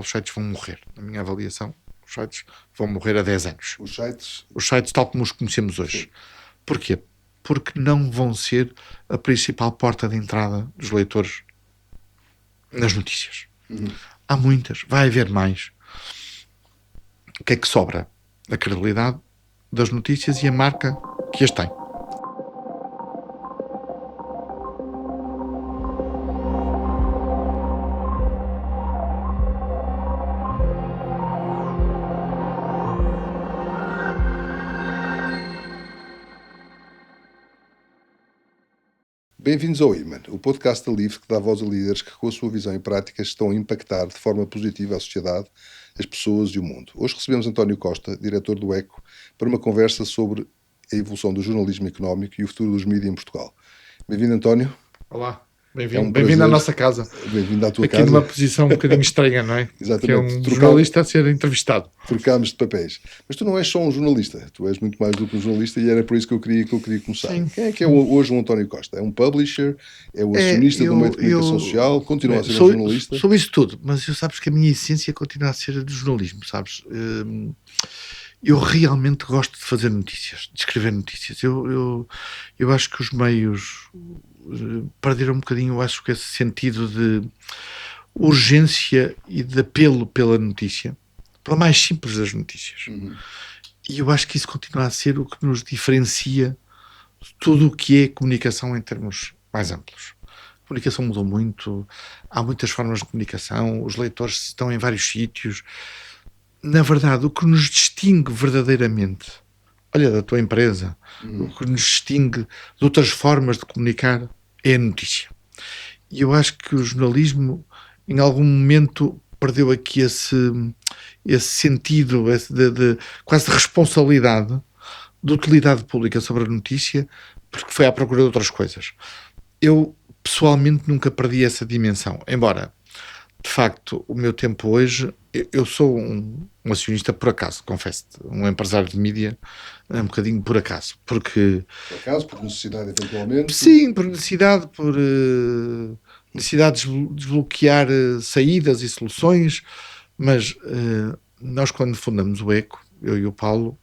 os sites vão morrer. Na minha avaliação, os sites vão morrer há 10 anos. Os sites? Os sites tal como os conhecemos hoje. Sim. Porquê? Porque não vão ser a principal porta de entrada dos leitores nas notícias. Há muitas, vai haver mais. O que é que sobra? A credibilidade das notícias e a marca que as tem. Bem-vindos ao IMAN, o podcast da LIVRE que dá voz a líderes que, com a sua visão e práticas, estão a impactar de forma positiva a sociedade, as pessoas e o mundo. Hoje recebemos António Costa, diretor do ECO, para uma conversa sobre a evolução do jornalismo económico e o futuro dos mídias em Portugal. Bem-vindo, António. Olá. Bem-vindo, bem-vindo à nossa casa. Bem-vindo à tua Aqui casa. Aqui numa posição um bocadinho estranha, não é? Exatamente. Que é um jornalista a ser entrevistado. Trocámos de papéis. Mas tu não és só um jornalista, tu és muito mais do que um jornalista e era por isso que eu queria começar. Sim. Quem é que é hoje o António Costa? É um publisher? É o acionista do meio de comunicação social? Continua a ser um jornalista? Sou isso tudo, mas eu sabes que a minha essência continua a ser a do jornalismo, sabes? Eu realmente gosto de fazer notícias, de escrever notícias. Eu acho que os meios perderam um bocadinho, eu acho que esse sentido de urgência e de apelo pela notícia, pela mais simples das notícias. E eu acho que isso continua a ser o que nos diferencia de tudo o que é comunicação em termos mais amplos. A comunicação mudou muito, há muitas formas de comunicação, os leitores estão em vários sítios. Na verdade, o que nos distingue verdadeiramente, olha, da tua empresa, o que nos distingue de outras formas de comunicar é a notícia. E eu acho que o jornalismo, em algum momento, perdeu aqui esse sentido quase de responsabilidade, de utilidade pública sobre a notícia, porque foi à procura de outras coisas. Eu, pessoalmente, nunca perdi essa dimensão, embora, de facto, o meu tempo hoje, eu sou um acionista por acaso, confesso-te, um empresário de mídia, um bocadinho por acaso, porque... Por acaso, por necessidade, eventualmente? Sim, por necessidade, por necessidade de desbloquear saídas e soluções, mas nós, quando fundamos o ECO, eu e o Paulo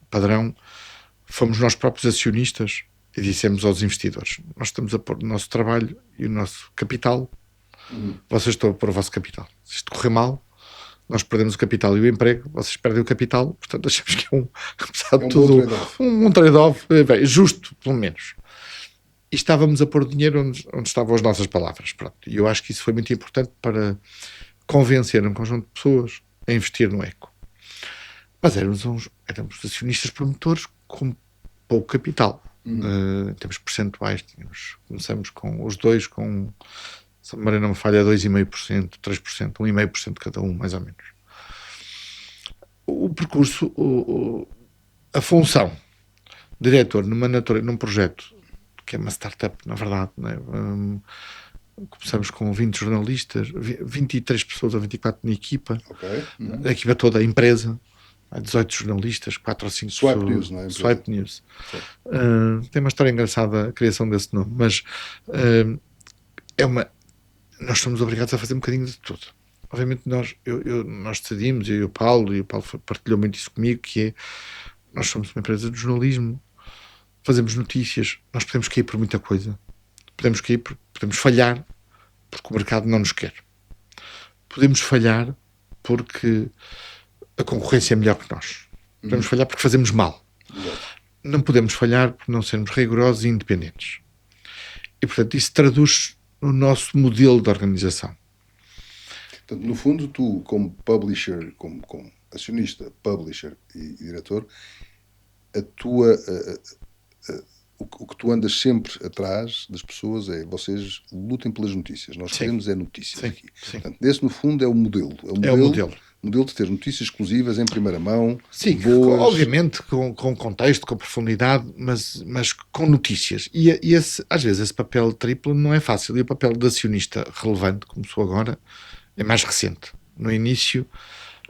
Padrão, fomos nós próprios acionistas e dissemos aos investidores: nós estamos a pôr o nosso trabalho e o nosso capital, vocês estão a pôr o vosso capital. Se isto correr mal, nós perdemos o capital e o emprego, vocês perdem o capital, portanto achamos que apesar de tudo, um trade-off justo, pelo menos. E estávamos a pôr dinheiro onde estavam as nossas palavras. Pronto. E eu acho que isso foi muito importante para convencer um conjunto de pessoas a investir no ECO. Mas éramos acionistas promotores com pouco capital. Em termos percentuais, começamos com os dois com, se a memória não me falha, 2,5%, 3%, 1,5% cada um, mais ou menos. O percurso, a função de diretor num projeto que é uma startup, na verdade, não é? Começamos com 20 jornalistas, 23 pessoas ou 24 na equipa, a equipa toda, a empresa, 18 jornalistas, 4 ou 5 Swipe pessoas. News, não é? Swipe News. Tem uma história engraçada a criação desse nome, mas nós somos obrigados a fazer um bocadinho de tudo. Obviamente nós decidimos, eu e o Paulo partilhou muito isso comigo, que é, nós somos uma empresa de jornalismo, fazemos notícias, nós podemos cair por muita coisa. Podemos falhar porque o mercado não nos quer. Podemos falhar porque a concorrência é melhor que nós. Podemos falhar porque fazemos mal. Não podemos falhar por não sermos rigorosos e independentes. E, portanto, isso traduz no nosso modelo de organização. Portanto, no fundo, tu, como publisher, como acionista, publisher e diretor, o que tu andas sempre atrás das pessoas é: vocês lutem pelas notícias, nós queremos notícias aqui. Portanto, esse, no fundo, é o modelo. É o modelo de ter notícias exclusivas em primeira mão. Sim, boas. Obviamente com contexto, com profundidade, mas com notícias. E às vezes esse papel triplo não é fácil. E o papel de acionista relevante, como sou agora, é mais recente. No início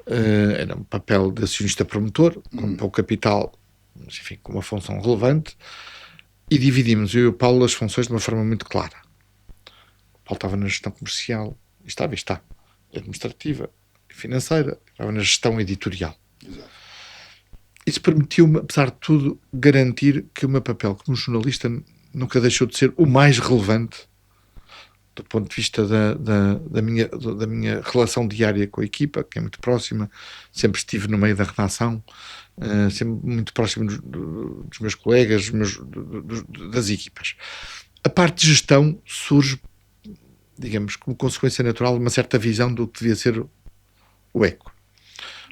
era um papel de acionista promotor, com pouco capital, mas enfim, com uma função relevante. E dividimos, eu e o Paulo, as funções de uma forma muito clara. O Paulo estava na gestão comercial, está administrativa, financeira, entrava na gestão editorial. Exato. Isso permitiu-me, apesar de tudo, garantir que o meu papel como jornalista nunca deixou de ser o mais relevante do ponto de vista da minha relação diária com a equipa, que é muito próxima. Sempre estive no meio da redação, sempre muito próximo dos meus colegas, das equipas. A parte de gestão surge, digamos, como consequência natural de uma certa visão do que devia ser o ECO.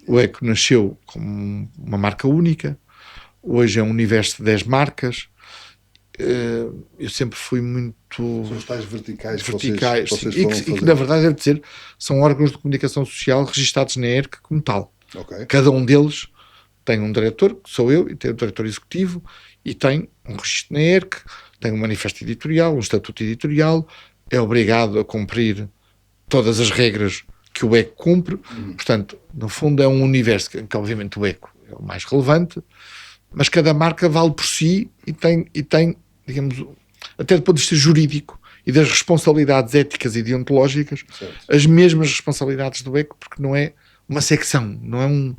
O ECO nasceu como uma marca única, hoje é um universo de 10 marcas. Eu sempre fui muito... São os tais verticais que vocês e que na verdade, devo dizer, são órgãos de comunicação social registados na ERC como tal. Okay. Cada um deles tem um diretor, que sou eu, e tem um diretor executivo, e tem um registro na ERC, tem um manifesto editorial, um estatuto editorial, é obrigado a cumprir todas as regras que o ECO cumpre. Portanto, no fundo é um universo que obviamente o ECO é o mais relevante, mas cada marca vale por si e tem, digamos, até do ponto de vista jurídico e das responsabilidades éticas e deontológicas, certo, as mesmas responsabilidades do ECO, porque não é uma secção, não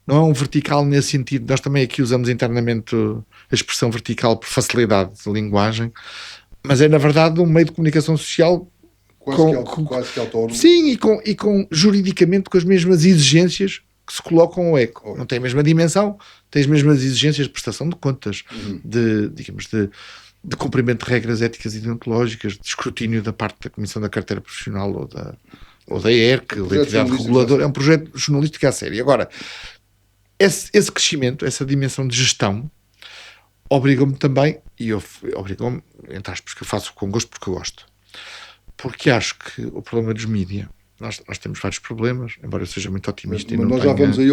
é um vertical nesse sentido. Nós também aqui usamos internamente a expressão vertical por facilidade de linguagem, mas é na verdade um meio de comunicação social quase que autónomo. Sim, e com juridicamente com as mesmas exigências que se colocam ao ECO. Não tem a mesma dimensão, tem as mesmas exigências de prestação de contas, de cumprimento de regras éticas e deontológicas, de escrutínio da parte da Comissão da Carteira Profissional ou da ERC, da entidade reguladora. É um projeto jornalístico à série. Agora, esse crescimento, essa dimensão de gestão, obrigou-me também, obrigou-me, entre aspas, que eu faço com gosto porque eu gosto. Porque acho que o problema dos mídia, nós temos vários problemas, embora eu seja muito otimista. Mas nós já vamos aí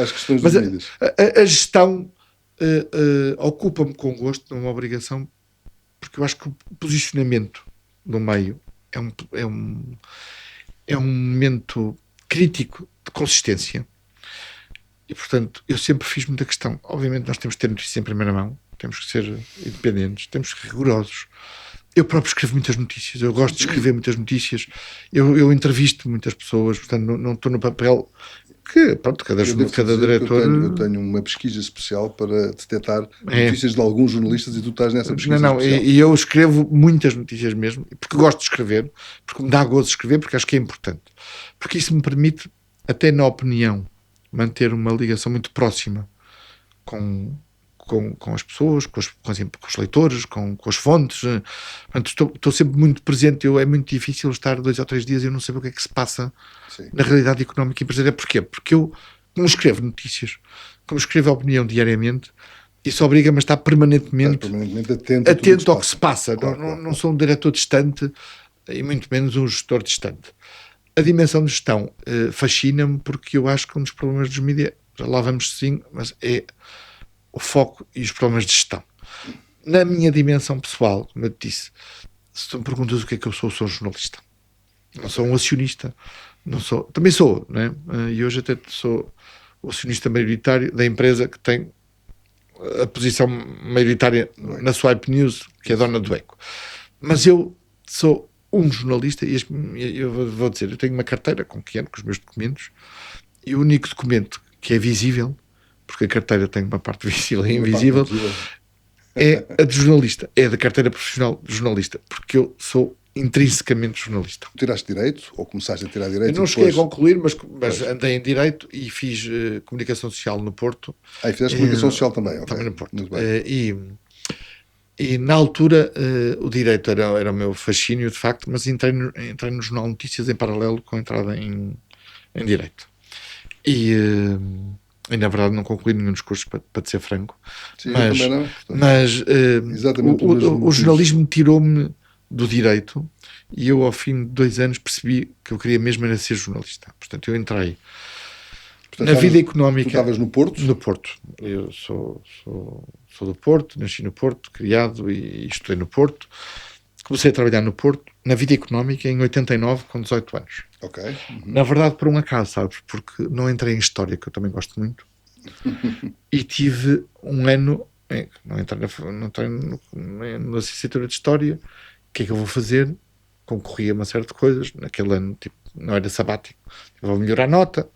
às questões dos mídias. A gestão ocupa-me com gosto, não é uma obrigação, porque eu acho que o posicionamento no meio é um momento crítico de consistência. E, portanto, eu sempre fiz muita questão. Obviamente, nós temos que ter notícias em primeira mão, temos que ser independentes, temos que ser rigorosos. Eu próprio escrevo muitas notícias, eu gosto de escrever muitas notícias, eu entrevisto muitas pessoas, portanto, não estou no papel que, pronto, cada diretor... Eu tenho uma pesquisa especial para detectar notícias de alguns jornalistas e tu estás nessa pesquisa especial. E eu escrevo muitas notícias mesmo, porque gosto de escrever, porque me dá gozo de escrever, porque acho que é importante. Porque isso me permite, até na opinião, manter uma ligação muito próxima com as pessoas, com os leitores, com as fontes. Portanto, estou sempre muito presente. É muito difícil estar 2 ou 3 dias e eu não saber o que é que se passa na realidade económica e empresarial. Porquê? Porque eu, como escrevo notícias, como escrevo a opinião diariamente, isso obriga-me a estar permanentemente atento ao que se passa. Não sou um diretor distante e muito menos um gestor distante. A dimensão de gestão fascina-me, porque eu acho que um dos problemas dos mídias, já lá vamos sim, mas é o foco e os problemas de gestão. Na minha dimensão pessoal, como eu te disse, se tu me perguntas o que é que eu sou jornalista. Não sou um acionista, também sou, né? E hoje até sou o acionista maioritário da empresa que tem a posição maioritária na Swipe News, que é dona do ECO. Mas eu sou um jornalista e eu vou dizer, eu tenho uma carteira com os meus documentos, e o único documento que é visível, porque a carteira tem uma parte visível e invisível, é a de jornalista, é da carteira profissional de jornalista, porque eu sou intrinsecamente jornalista. Tiraste Direito, ou começaste a tirar Direito? Eu não cheguei a concluir, mas andei em Direito e fiz Comunicação Social no Porto. E fizeste Comunicação Social também? Também no Porto. E na altura o Direito era o meu fascínio, de facto, mas entrei no Jornal Notícias em paralelo com a entrada em Direito. E na verdade não concluí nenhum dos cursos, para te ser franco. Sim, mas o jornalismo tirou-me do Direito e eu, ao fim de 2 anos, percebi que eu queria mesmo era ser jornalista. Portanto, eu entrei na vida económica. Tu estavas no Porto? No Porto. Eu sou do Porto, nasci no Porto, criado e estudei no Porto. Comecei a trabalhar no Porto, na vida económica, em 89, com 18 anos. Ok. Na verdade, por um acaso, sabes? Porque não entrei em História, que eu também gosto muito, e tive um ano, não entrei na licenciatura de História. O que é que eu vou fazer? Concorri a uma série de coisas. Naquele ano, tipo, não era sabático, vou melhorar a nota.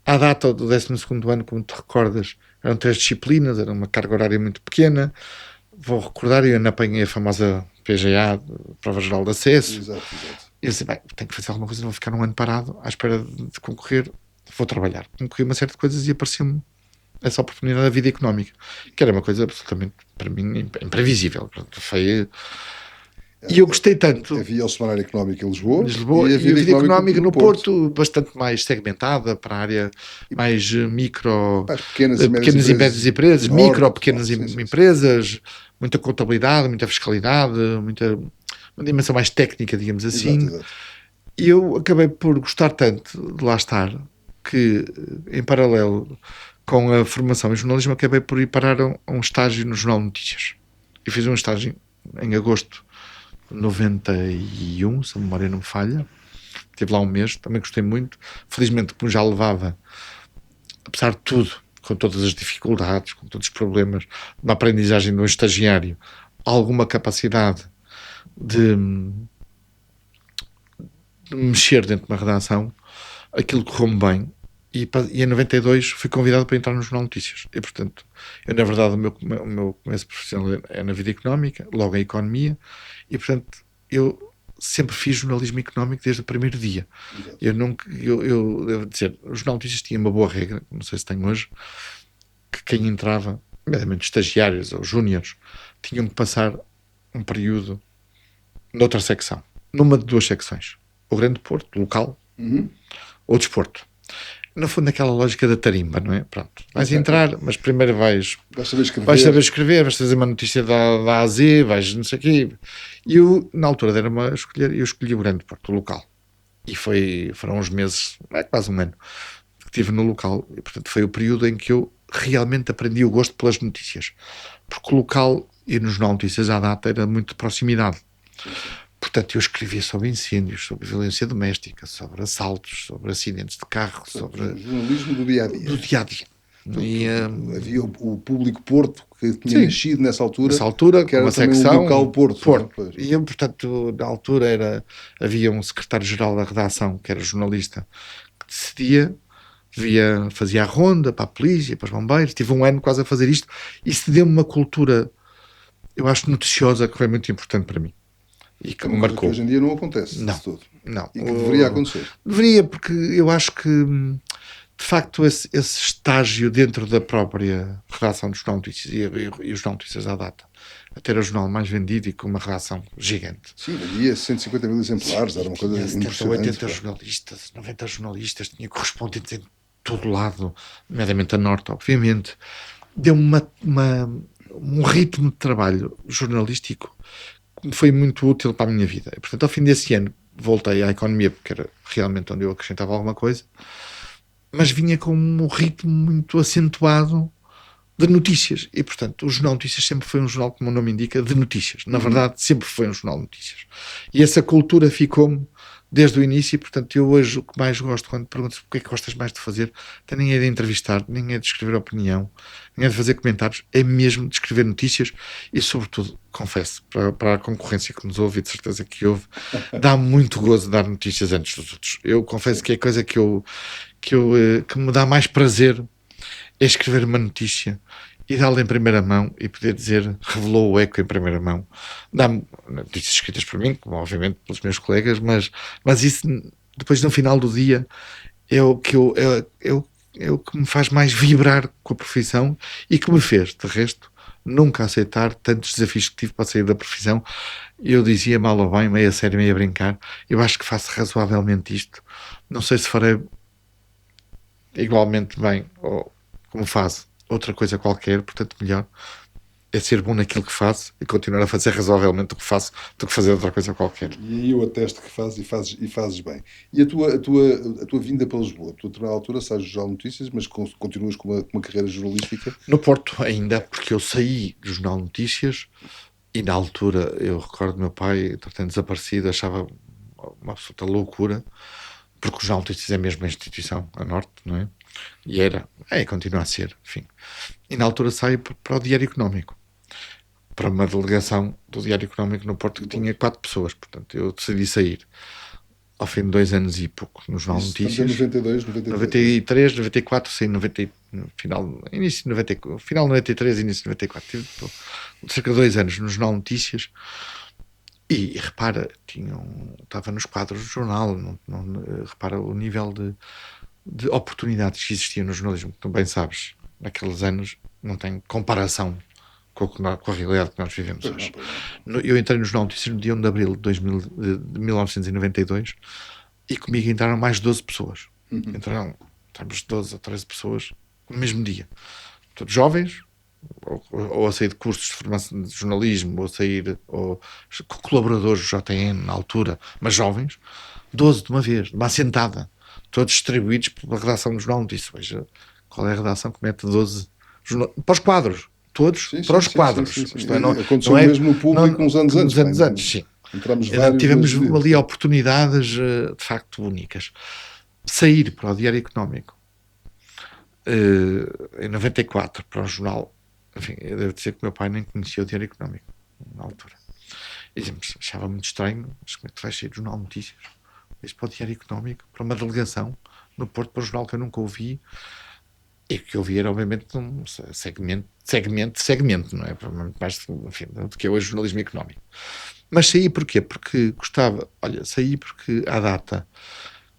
À data do 12º ano, como te recordas, eram 3 disciplinas, era uma carga horária muito pequena. Vou recordar, eu ainda apanhei a famosa PGA, Prova Geral de Acesso. Exato. E eu disse, bem, tenho que fazer alguma coisa, não vou ficar um ano parado à espera de concorrer, vou trabalhar. Concorri uma série de coisas e apareceu-me essa oportunidade da vida económica, que era uma coisa absolutamente, para mim, imprevisível. Foi... E eu gostei tanto. Havia o Semanário Económico em Lisboa, E a vida económica no Porto, bastante mais segmentada para a área mais micro, pequenas e médias empresas, micro, pequenas empresas, muita contabilidade, muita fiscalidade, uma dimensão mais técnica, digamos assim. Exato. E eu acabei por gostar tanto de lá estar que, em paralelo com a formação em jornalismo, acabei por ir parar a um estágio no Jornal de Notícias. E fiz um estágio em agosto 91, se a memória não me falha. Estive lá um mês, também gostei muito. Felizmente, como já levava, apesar de tudo, com todas as dificuldades, com todos os problemas, na aprendizagem de um estagiário, alguma capacidade de mexer dentro de uma redação, aquilo correu-me bem. E em 92 fui convidado para entrar no Jornal de Notícias. E, portanto, eu, na verdade, o meu começo profissional é na vida económica, logo em economia, e, portanto, eu sempre fiz jornalismo económico desde o primeiro dia. Eu devo dizer, o Jornal de Notícias tinha uma boa regra, não sei se tem hoje, que quem entrava, nomeadamente estagiários ou júniores, tinham que passar um período noutra secção, numa de 2 secções. O Grande Porto, local, ou desporto. No fundo, naquela lógica da tarimba, não é? Pronto, vais entrar, mas primeiro vais saber escrever, vais fazer uma notícia da A a Z, vais não sei o quê. E eu, na altura, deram-me a escolher, eu escolhi o Grande Porto, o local. E foram uns meses, quase um ano, que estive no local. E, portanto, foi o período em que eu realmente aprendi o gosto pelas notícias. Porque o local, e no Jornal de Notícias à data, era muito de proximidade. Portanto, eu escrevia sobre incêndios, sobre violência doméstica, sobre assaltos, sobre acidentes de carro, sobre... jornalismo do dia-a-dia. Do dia-a-dia. Havia o Público Porto, que tinha nascido nessa altura, que era uma também secção, um local Porto. E eu, portanto, na altura havia um secretário-geral da redação, que era jornalista, que decidia, fazia a ronda para a polícia, para os bombeiros. Tive um ano quase a fazer isto. E isso deu-me uma cultura, eu acho, noticiosa, que foi muito importante para mim. E que me marcou. Que hoje em dia não acontece. Não. E que deveria acontecer. Deveria, porque eu acho que, de facto, esse estágio dentro da própria redação do Jornal de Notícias e o Jornal de Notícias à data, a ter o jornal mais vendido e com uma redação gigante. Sim, vendia 150 mil exemplares, era uma coisa impressionante. 80 jornalistas, 90 jornalistas, tinha correspondentes em todo lado, nomeadamente a Norte, obviamente. Deu-me um ritmo de trabalho jornalístico que foi muito útil para a minha vida. E, portanto, ao fim desse ano, voltei à economia, porque era realmente onde eu acrescentava alguma coisa, mas vinha com um ritmo muito acentuado de notícias. E, portanto, o Jornal de Notícias sempre foi um jornal, como o nome indica, de notícias. Na verdade, sempre foi um jornal de notícias. E essa cultura ficou-me desde o início, e, portanto, eu hoje o que mais gosto, quando perguntas o que é que gostas mais de fazer, nem é de entrevistar, nem é de escrever opinião, nem é de fazer comentários, é mesmo de escrever notícias e, sobretudo, confesso, para a concorrência que nos ouve, e de certeza que ouve, dá muito gozo dar notícias antes dos outros. Eu confesso que é a coisa que me dá mais prazer é escrever uma notícia e dá-la em primeira mão e poder dizer, revelou o Eco em primeira mão. Dá-me notícias escritas por mim, como obviamente pelos meus colegas, mas isso depois no final do dia é o que me faz mais vibrar com a profissão e que me fez, de resto, nunca aceitar tantos desafios que tive para sair da profissão. Eu dizia mal ou bem, meio a sério, meio a brincar, eu acho que faço razoavelmente isto. Não sei se farei igualmente bem ou como faço outra coisa qualquer, portanto melhor é ser bom naquilo que faço e continuar a fazer razoavelmente o que faço do que fazer outra coisa qualquer. E aí eu atesto que fazes bem. E a tua vinda para Lisboa? Tu, na altura, sais do Jornal de Notícias, mas continuas com uma carreira jornalística? No Porto ainda, porque eu saí do Jornal de Notícias e na altura, eu recordo meu pai, tendo desaparecido, achava uma absoluta loucura, porque o Jornal de Notícias é mesmo a instituição, a Norte, não é? E continua a ser, enfim. E na altura saio para o Diário Económico, para uma delegação do Diário Económico no Porto que tinha 4 pessoas, portanto eu decidi sair. ao fim de 2 anos e pouco, no Jornal Isso, Notícias. estamos em 92, 93. 93, 94, saí no final, início de 94, final de 93, início de 94. Tive cerca de 2 anos no Jornal Notícias. E repara, estava nos quadros do jornal, repara o nível de oportunidades que existiam no jornalismo, que tu bem sabes, naqueles anos não tem comparação com a realidade que nós vivemos Pois hoje. não, pois não. Eu entrei no Jornal Notícias no dia 1 de abril de 1992 e comigo entraram mais 12 pessoas. Entramos 12 ou 13 pessoas no mesmo dia. Todos jovens, ou a sair de cursos de formação de jornalismo, ou a sair colaboradores do JN na altura, mas jovens, 12 de uma vez, de uma assentada, todos distribuídos pela redação do Jornal Notícias. Veja qual é a redação que mete 12 para os quadros, todos Sim, para os sim, quadros. sim, sim. Isto é, não Aconteceu é, mesmo no público uns anos antes. Sim. Entramos vários Tivemos nesses dias. ali oportunidades de facto únicas. Sair para o Diário Económico em 94 para o jornal, enfim, eu devo dizer que o meu pai nem conhecia o Diário Económico na altura. E dizemos, achava muito estranho, mas como é que tu vais sair do Jornal de Notícias? Isso para o Diário Económico, para uma delegação no Porto, para um jornal que eu nunca ouvi, e que eu vi era obviamente um segmento, não é? Mais, enfim, do que é hoje jornalismo económico. Mas saí porquê? Porque saí porque à data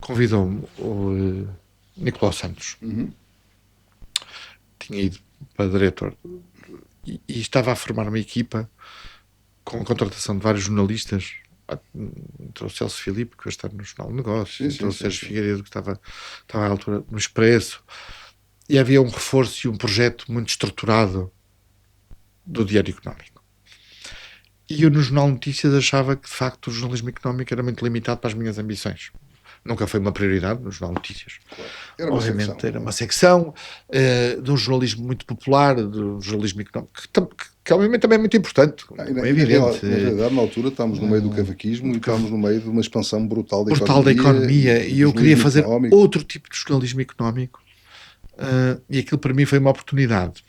convidou-me o Nicolau Santos. Tinha ido para diretor e estava a formar uma equipa com a contratação de vários jornalistas. Entrou o Celso Filipe, que vai estar no Jornal de Negócios, entrou o Sérgio Figueiredo, que estava à altura no Expresso, e havia um reforço e um projeto muito estruturado do Diário Económico. E eu no Jornal de Notícias achava que de facto o jornalismo económico era muito limitado para as minhas ambições. Nunca foi uma prioridade no Jornal de Notícias. Claro. Obviamente era uma secção de um jornalismo muito popular, de um jornalismo económico, que obviamente também é muito importante. É evidente. Na realidade, na altura, estávamos no meio do cavaquismo e estávamos no meio de uma expansão brutal da economia. E eu queria fazer outro tipo de jornalismo económico. E aquilo para mim foi uma oportunidade.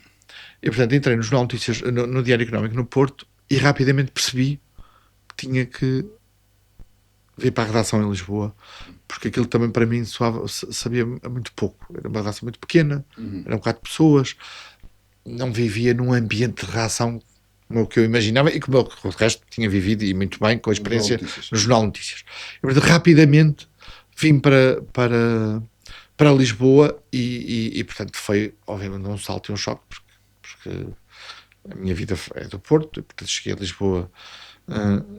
E portanto entrei no Jornal de Notícias, no Diário Económico no Porto, e rapidamente percebi que tinha que vir para a redação em Lisboa, porque aquilo também para mim sabia muito pouco. Era uma redação muito pequena, eram 4 pessoas, não vivia num ambiente de redação como o que eu imaginava e como o resto tinha vivido, e muito bem, com a experiência no Jornal de Notícias. E, portanto, rapidamente vim para Lisboa e portanto foi obviamente um salto e um choque, porque a minha vida é do Porto, e portanto cheguei a Lisboa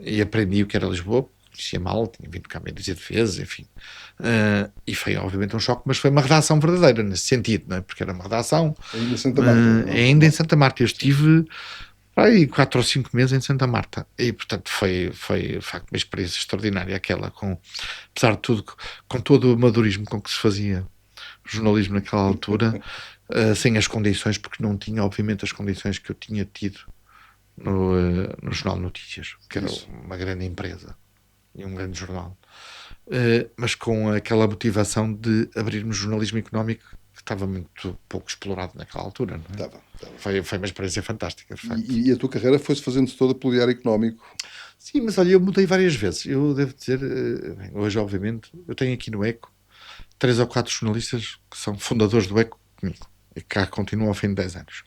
e aprendi o que era Lisboa. Conhecia mal, tinha vindo cá meio dizer vezes, enfim. E foi obviamente um choque, mas foi uma redação verdadeira nesse sentido, não é? Porque era uma redação ainda em Santa Marta. Ainda em Santa Marta. Eu estive aí 4 ou 5 meses em Santa Marta e portanto foi de facto uma experiência extraordinária aquela, apesar de tudo, com todo o amadorismo com que se fazia jornalismo naquela altura, sem as condições, porque não tinha obviamente as condições que eu tinha tido no Jornal de Notícias, que era uma grande empresa e um grande jornal, mas com aquela motivação de abrirmos jornalismo económico que estava muito pouco explorado naquela altura, não é? Estava. Foi uma experiência fantástica, de facto. E a tua carreira foi-se fazendo toda pelo Diário Económico? Sim, mas olha, eu mudei várias vezes. Eu devo dizer, hoje obviamente, eu tenho aqui no ECO 3 ou 4 jornalistas que são fundadores do ECO comigo e que cá continuam ao fim de 10 anos.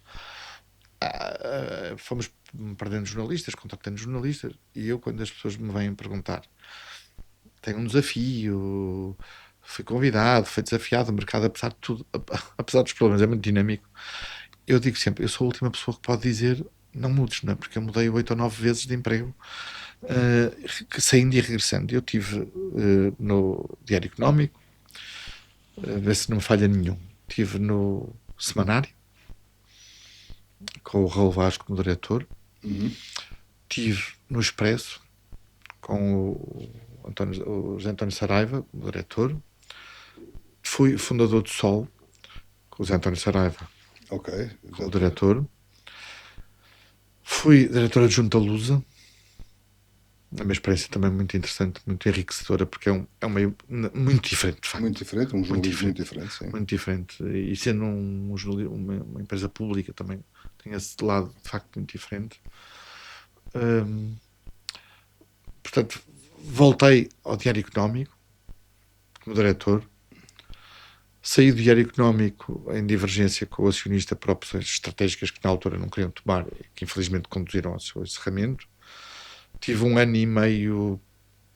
Fomos perdendo jornalistas, contactando jornalistas, e eu, quando as pessoas me vêm perguntar, tenho um desafio, fui convidado, fui desafiado, o mercado, apesar de tudo, apesar dos problemas, é muito dinâmico, eu digo sempre, eu sou a última pessoa que pode dizer não mudes, não é? Porque eu mudei 8 ou 9 vezes de emprego, saindo e regressando. Eu tive no Diário Económico, ver se não me falha nenhum, estive no Semanário com o Raul Vasco como diretor, estive no Expresso com o José António Saraiva como diretor, fui fundador do Sol com o José António Saraiva como diretor, fui diretor adjunto da Lusa, uma experiência também muito interessante, muito enriquecedora, porque é um meio muito diferente, de facto. Muito diferente, um jornalismo muito diferente, sim. Muito diferente, e sendo uma empresa pública também tem esse lado, de facto, muito diferente. Portanto, voltei ao Diário Económico, como diretor, saí do Diário Económico em divergência com o acionista por opções estratégicas que na altura não queriam tomar e que infelizmente conduziram ao seu encerramento. Tive 1 ano e meio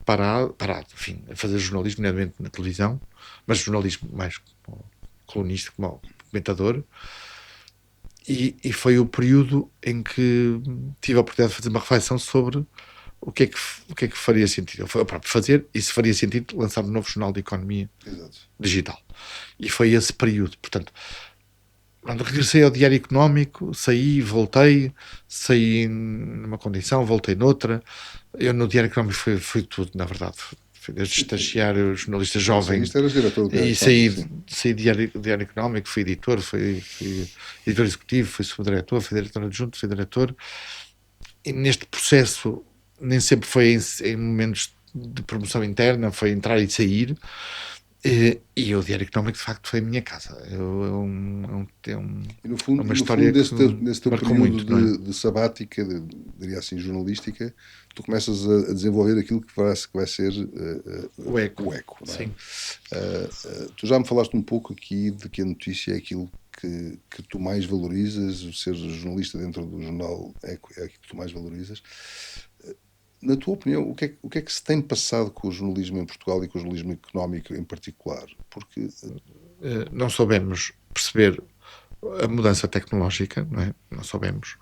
parado, enfim, a fazer jornalismo, nomeadamente na televisão, mas jornalismo mais como colunista, como comentador. E foi o período em que tive a oportunidade de fazer uma reflexão sobre o que é que faria sentido. Foi o próprio fazer, e se faria sentido lançar um novo jornal de economia digital. E foi esse período. Portanto, quando regressei ao Diário Económico, saí, voltei, saí numa condição, voltei noutra. Eu no Diário Económico fui tudo, na verdade. Fui desde estagiário, jornalista jovem, e saí do Diário Económico, fui editor, fui editor executivo, fui subdiretor, fui diretor adjunto, fui diretor. E neste processo nem sempre foi em momentos de promoção interna, foi entrar e sair. E o Diário Económico, de facto, foi a minha casa. E no fundo, uma história nesse teu marcou período muito, de sabática, diria assim, jornalística, tu começas a desenvolver aquilo que vai ser o Eco. Não é? Sim. Tu já me falaste um pouco aqui de que a notícia é aquilo que tu mais valorizas, o ser jornalista dentro do jornal Eco é aquilo que tu mais valorizas. Na tua opinião, o que é que se tem passado com o jornalismo em Portugal e com o jornalismo económico em particular? Porque não soubemos perceber a mudança tecnológica, não é? Não soubemos.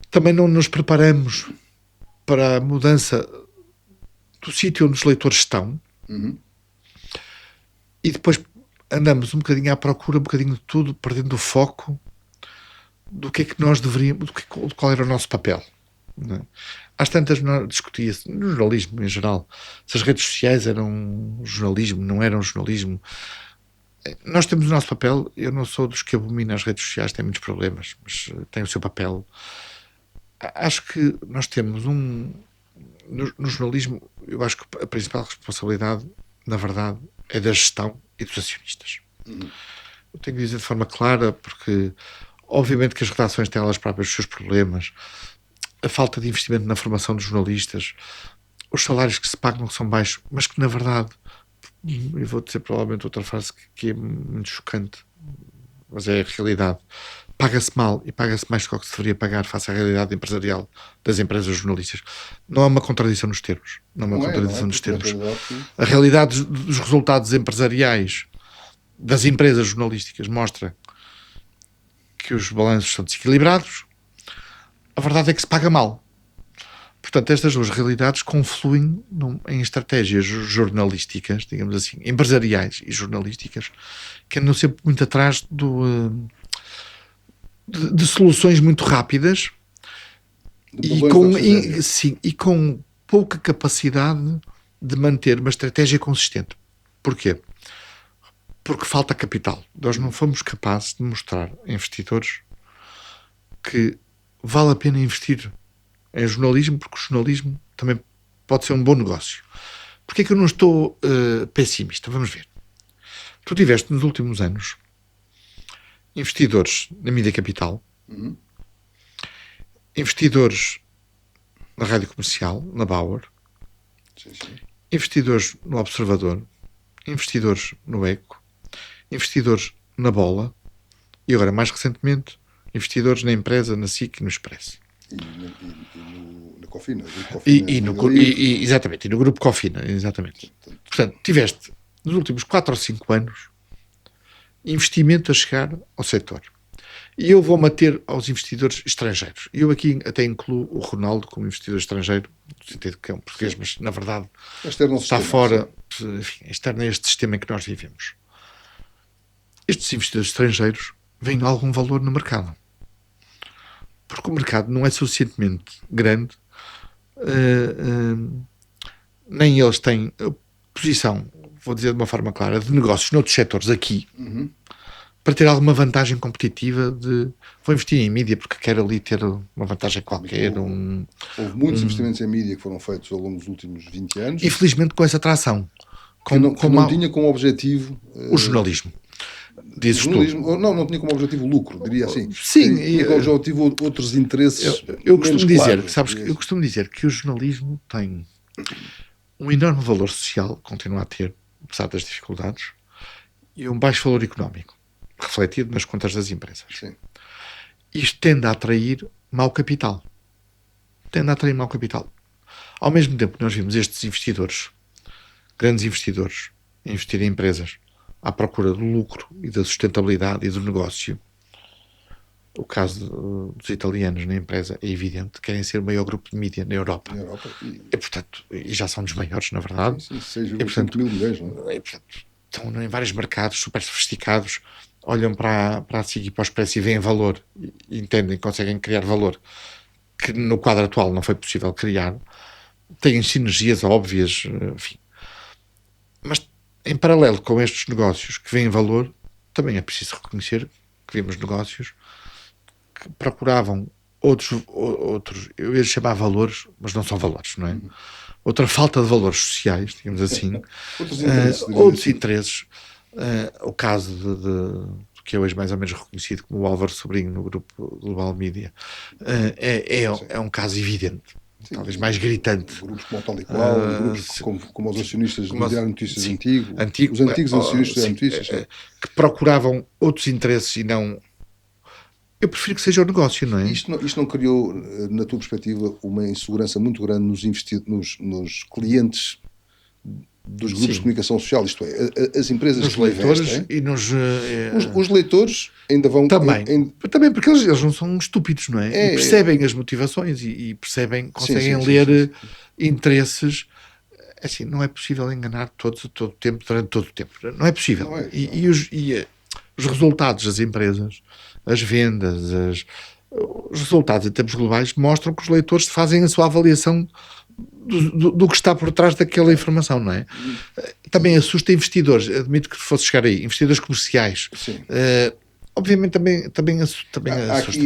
Também não nos preparamos para a mudança do sítio onde os leitores estão. E depois andamos um bocadinho à procura, um bocadinho de tudo, perdendo o foco do que é que nós deveríamos, qual era o nosso papel. Não é? Às tantas discutia-se no jornalismo em geral se as redes sociais eram jornalismo, não eram jornalismo. Nós temos o nosso papel. Eu não sou dos que abomina as redes sociais, tem muitos problemas, mas tem o seu papel. Acho que nós temos no jornalismo, eu acho que a principal responsabilidade, na verdade, é da gestão e dos acionistas. Eu tenho que dizer de forma clara, porque obviamente que as redações têm elas próprias os seus problemas, a falta de investimento na formação dos jornalistas, os salários que se pagam que são baixos, mas que na verdade, eu vou dizer provavelmente outra frase que é muito chocante, mas é a realidade, paga-se mal e paga-se mais do que se deveria pagar face à realidade empresarial das empresas jornalistas. Não há uma contradição nos termos. Não há uma contradição nos termos. A realidade dos resultados empresariais das empresas jornalísticas mostra que os balanços são desequilibrados. A verdade é que se paga mal. Portanto, estas duas realidades confluem em estratégias jornalísticas, digamos assim, empresariais e jornalísticas, que andam sempre muito atrás de soluções muito rápidas e com pouca capacidade de manter uma estratégia consistente. Porquê? Porque falta capital. Nós não fomos capazes de mostrar a investidores que vale a pena investir em jornalismo, porque o jornalismo também pode ser um bom negócio. Porquê é que eu não estou pessimista? Vamos ver. Tu tiveste nos últimos anos investidores na Mídia Capital, investidores na Rádio Comercial, na Bauer, investidores no Observador, investidores no Eco, investidores na Bola e agora, mais recentemente, investidores na empresa, na SIC e no Expresso. E na Cofina. Exatamente, e no Grupo Cofina, exatamente. Portanto, tiveste, nos últimos 4 ou 5 anos, investimento a chegar ao setor. E eu vou manter aos investidores estrangeiros. Eu aqui até incluo o Ronaldo como investidor estrangeiro, no sentido que é um português, mas na verdade está fora, enfim, externo a este sistema em que nós vivemos. Estes investidores estrangeiros veem algum valor no mercado. Porque o mercado não é suficientemente grande, nem eles têm posição, vou dizer de uma forma clara, de negócios noutros setores aqui, para ter alguma vantagem competitiva de vou investir em mídia porque quero ali ter uma vantagem qualquer. Houve muitos investimentos em mídia que foram feitos ao longo dos últimos 20 anos. Infelizmente com essa atração. Que não tinha como objetivo... o jornalismo. Não tinha como objetivo o lucro, diria assim. Sim. Tinha como objetivo outros interesses. Eu costumo dizer, eu costumo dizer que o jornalismo tem um enorme valor social, continua a ter, apesar das dificuldades, e um baixo valor económico, refletido nas contas das empresas. Sim. Isto tende a atrair mau capital. Ao mesmo tempo que nós vimos estes investidores, grandes investidores, investir em empresas à procura do lucro e da sustentabilidade e do negócio, o caso dos italianos na empresa é evidente, querem ser o maior grupo de mídia na Europa. Portanto, e já são dos maiores, na verdade. Sim, 6,5 mil milhões, não é? Portanto, estão em vários mercados super sofisticados, olham para a SIG e para o Expresso e veem valor, e entendem, conseguem criar valor que no quadro atual não foi possível criar. Têm sinergias óbvias, enfim. Mas, em paralelo com estes negócios que veem valor, também é preciso reconhecer que vimos negócios que procuravam outros, eu ia chamar valores, mas não são valores, não é? Outra falta de valores sociais, digamos assim. Outros interesses. O caso que é hoje mais ou menos reconhecido como o Álvaro Sobrinho no grupo Global Media, é um caso evidente. Sim, talvez mais gritante. Grupos como o Tal e Qual, grupos como os acionistas do Diário Notícias Antigo, os antigos acionistas do Diário Notícias. Que procuravam outros interesses e não... Eu prefiro que seja o negócio, não é? Isto não criou, na tua perspectiva, uma insegurança muito grande nos clientes dos grupos de comunicação social, isto é, as empresas nos que leitores investem, e nos... Os leitores ainda vão... Também porque eles não são estúpidos, não é? E percebem as motivações e percebem, conseguem ler interesses. Assim, não é possível enganar todos a todo tempo, durante todo o tempo. Não é possível. E os resultados das empresas, as vendas, os resultados em termos globais mostram que os leitores fazem a sua avaliação do que está por trás daquela informação, não é? Também assusta investidores, admito que fosse chegar aí, investidores comerciais. Obviamente também assusta,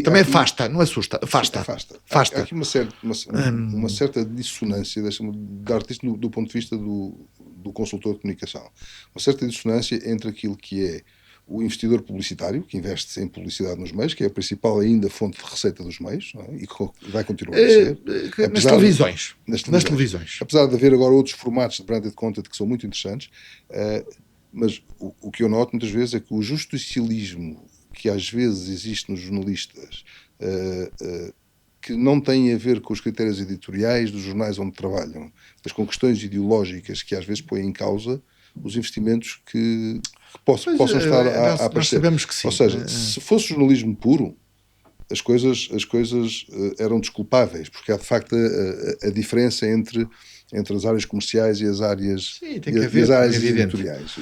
também afasta, não assusta, afasta. Há aqui uma certa dissonância, deixa-me dar-te isto do ponto de vista do consultor de comunicação, uma certa dissonância entre aquilo que é o investidor publicitário, que investe em publicidade nos meios, que é a principal ainda fonte de receita dos meios, não é? E que vai continuar a ser. Nas televisões. Apesar de haver agora outros formatos de branded content que são muito interessantes, mas o que eu noto muitas vezes é que o justicialismo que às vezes existe nos jornalistas, que não tem a ver com os critérios editoriais dos jornais onde trabalham, mas com questões ideológicas que às vezes põem em causa os investimentos que possam estar a aparecer. Nós sabemos que sim. Ou seja, se fosse jornalismo puro, as coisas eram desculpáveis, porque há de facto a diferença entre as áreas comerciais e as áreas, editoriais.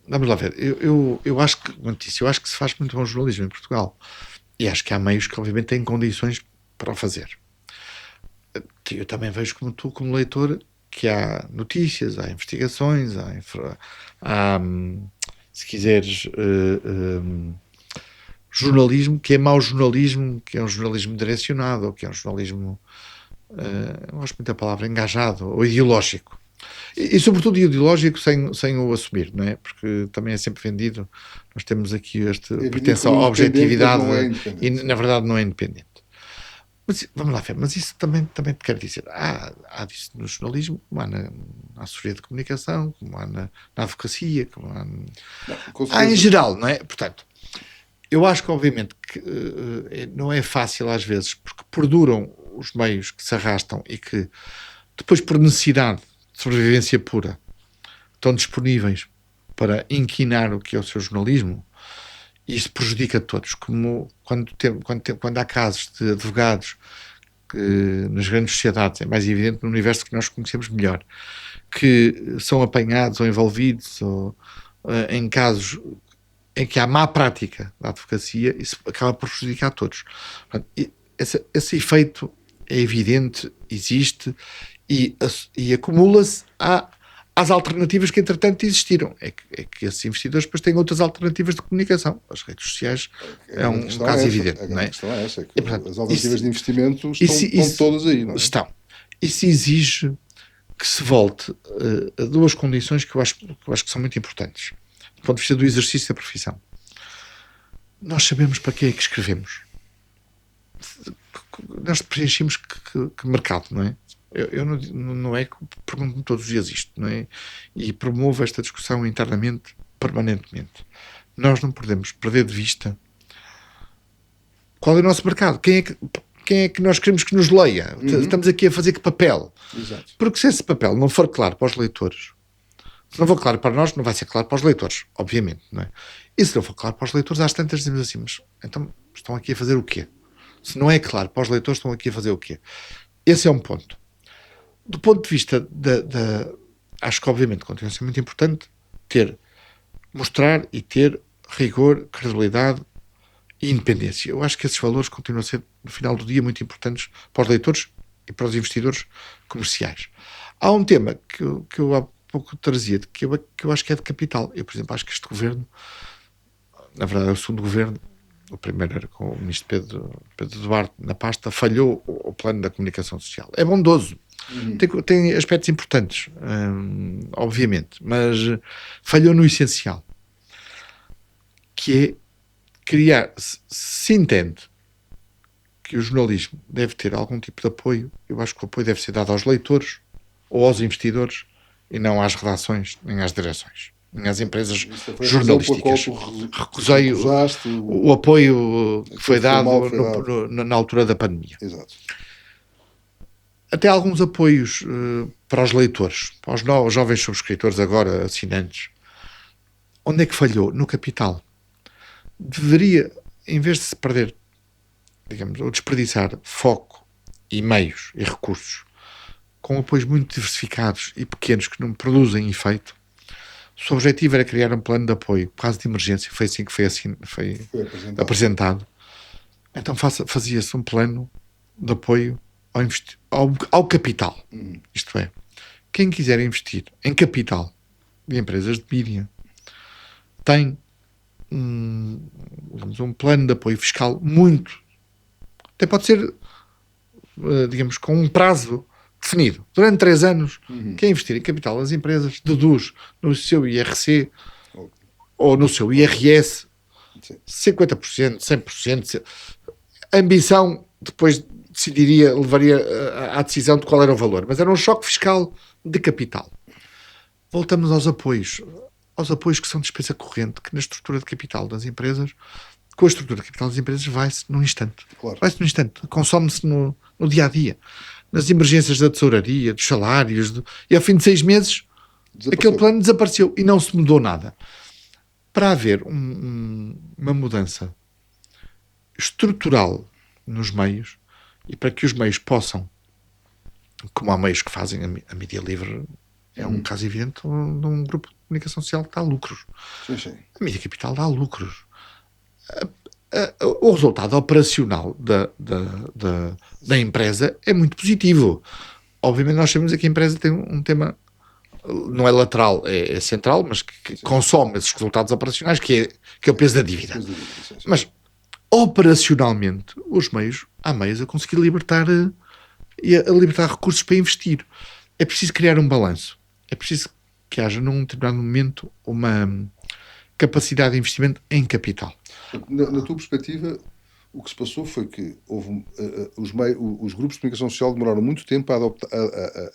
Vamos lá ver. Eu acho que se faz muito bom jornalismo em Portugal. E acho que há meios que obviamente têm condições para o fazer. Eu também vejo como tu, como leitor, que há notícias, há investigações, há se quiseres, jornalismo, que é mau jornalismo, que é um jornalismo direcionado, ou que é um jornalismo, eu gosto muito da palavra, engajado, ou ideológico. E sobretudo ideológico sem o assumir, não é? Porque também é sempre vendido, nós temos aqui pertence à objetividade e na verdade não é independente. Mas vamos lá ver, mas isso também te quero dizer, há disso no jornalismo, como há na assessoria de comunicação, como há na advocacia, como há em geral, não é? Portanto, eu acho que obviamente que não é fácil às vezes, porque perduram os meios que se arrastam e que depois por necessidade de sobrevivência pura estão disponíveis para inquinar o que é o seu jornalismo. E isso prejudica a todos, como quando há casos de advogados que nas grandes sociedades, é mais evidente no universo que nós conhecemos melhor, que são apanhados ou envolvidos em casos em que há má prática da advocacia, isso acaba por prejudicar a todos. Portanto, esse efeito é evidente, existe e acumula-se às alternativas que entretanto existiram. É que esses investidores depois têm outras alternativas de comunicação. As redes sociais é um caso evidente. A questão é essa, que as alternativas de investimento estão todas aí. Não é? Estão. Isso exige que se volte a duas condições que eu acho que são muito importantes. Do ponto de vista do exercício da profissão. Nós sabemos para que é que escrevemos. Nós preenchemos que mercado, não é? Eu não é que pergunto-me todos os dias isto, não é? E promovo esta discussão internamente, permanentemente. Nós não podemos perder de vista qual é o nosso mercado, quem é que nós queremos que nos leia. Estamos aqui a fazer que papel? Exato. Porque se esse papel não for claro para os leitores, se não for claro para nós, não vai ser claro para os leitores, obviamente, não é? E se não for claro para os leitores, às tantas dizemos assim, mas então estão aqui a fazer o quê? Se não é claro para os leitores, estão aqui a fazer o quê? Esse é um ponto. Do ponto de vista acho que obviamente continua a ser muito importante mostrar e ter rigor, credibilidade e independência. Eu acho que esses valores continuam a ser, no final do dia, muito importantes para os leitores e para os investidores comerciais. Há um tema que eu há pouco trazia, que eu acho que é de capital. Eu, por exemplo, acho que este governo, na verdade é o segundo governo, o primeiro era com o ministro Pedro Duarte na pasta, falhou o plano da comunicação social. É bondoso. Tem aspectos importantes, obviamente, mas falhou no essencial, que é criar, se entende que o jornalismo deve ter algum tipo de apoio, eu acho que o apoio deve ser dado aos leitores ou aos investidores e não às redações, nem às direções, nem às empresas jornalísticas. Recusei o apoio que foi dado na altura da pandemia. Exato. Até alguns apoios para os leitores, para os jovens subscritores, agora assinantes. Onde é que falhou? No capital. Deveria, em vez de se perder, digamos, ou desperdiçar foco e meios e recursos com apoios muito diversificados e pequenos que não produzem efeito, se o objetivo era criar um plano de apoio, caso de emergência, foi assim que foi apresentado. Então fazia-se um plano de apoio ao capital. Isto é, quem quiser investir em capital de empresas de mídia tem um plano de apoio fiscal até pode ser, digamos, com um prazo definido. Durante 3 anos, quem investir em capital das empresas deduz no seu IRC ou no seu IRS 50%, 100%. A ambição depois levaria à decisão de qual era o valor, mas era um choque fiscal de capital. Voltamos aos apoios que são despesa corrente, que na estrutura de capital das empresas, com a estrutura de capital das empresas vai-se num instante. Claro. Vai-se num instante. Consome-se no dia-a-dia. Nas emergências da tesouraria, dos salários, e ao fim de 6 meses, aquele plano desapareceu e não se mudou nada. Para haver uma mudança estrutural nos meios e para que os meios possam, como há meios que fazem a mídia livre, é um caso evidente de um grupo de comunicação social que dá lucros. Sim. A mídia capital dá lucros. O resultado operacional da empresa é muito positivo. Obviamente nós sabemos que a empresa tem um tema, não é lateral, é central, mas que consome esses resultados operacionais, que é o peso da dívida. Mas operacionalmente há meios a conseguir libertar recursos para investir. É preciso criar um balanço. É preciso que haja num determinado momento uma capacidade de investimento em capital. Na tua perspectiva, o que se passou foi que os grupos de comunicação social demoraram muito tempo a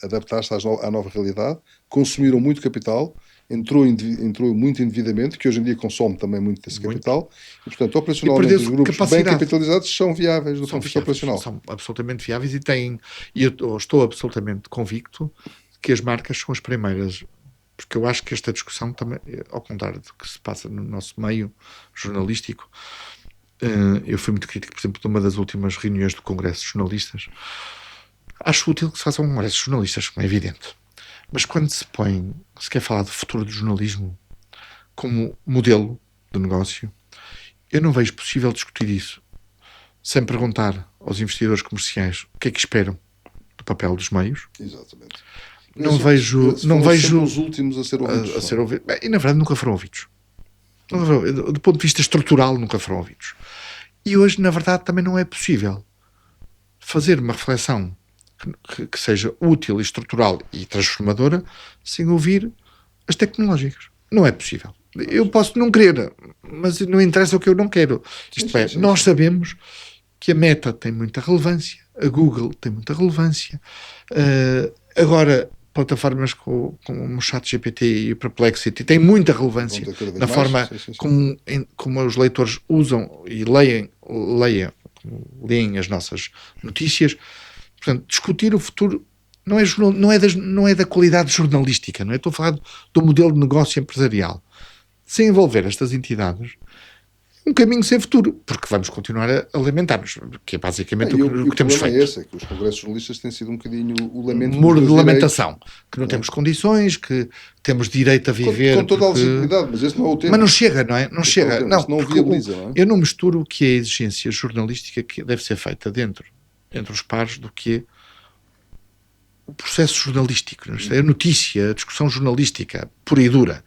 adaptar-se à nova realidade, consumiram muito capital, entrou muito indevidamente, que hoje em dia consome também muito desse capital, e portanto, operacionalmente, os grupos bem capitalizados são viáveis do ponto de vista operacional. São absolutamente viáveis e eu estou absolutamente convicto que as marcas são as primeiras, porque eu acho que esta discussão também, ao contrário do que se passa no nosso meio jornalístico, eu fui muito crítico, por exemplo, de uma das últimas reuniões do Congresso de Jornalistas. Acho útil que se façam congressos de jornalistas, como é evidente. Mas quando se quer falar do futuro do jornalismo como modelo de negócio, eu não vejo possível discutir isso sem perguntar aos investidores comerciais o que é que esperam do papel dos meios. Exatamente. Não vejo os últimos a ser ouvidos. E na verdade nunca foram ouvidos. Do ponto de vista estrutural nunca foram ouvidos. E hoje, na verdade, também não é possível fazer uma reflexão que seja útil, estrutural e transformadora sem ouvir as tecnológicas. Não é possível. Eu posso não querer, mas não interessa o que eu não quero. Isto é, nós sabemos que a Meta tem muita relevância, A Google tem muita relevância. Agora, plataformas como o ChatGPT e o Perplexity têm muita relevância na forma como os leitores usam e leem as nossas notícias. Portanto, discutir o futuro não é da qualidade jornalística, não é? Estou a falar do modelo de negócio empresarial. Sem envolver estas entidades, um caminho sem futuro, porque vamos continuar a alimentar-nos, que é basicamente o que temos feito. É esse, é que os congressos jornalistas têm sido um bocadinho o lamento muro de lamentação, que não temos condições, que temos direito a viver. Com toda a legitimidade, mas esse não é o tema. Mas não chega, não é? Não chega. Não viabiliza, não é? Eu não misturo o que é a exigência jornalística que deve ser feita entre os pares do que é o processo jornalístico. É a notícia, a discussão jornalística, pura e dura.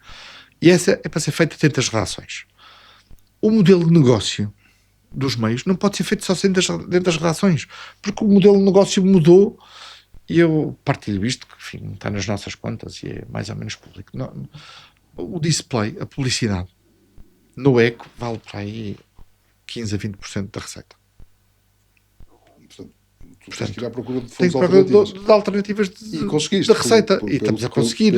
E essa é para ser feita dentro das relações. O modelo de negócio dos meios não pode ser feito só dentro das relações, porque o modelo de negócio mudou e eu partilho isto, que enfim, está nas nossas contas e é mais ou menos público. Não, o display, a publicidade, no eco vale para aí 15 a 20% da receita. Tu tens que ir à procura de fontes alternativas de receita. E estamos a conseguir.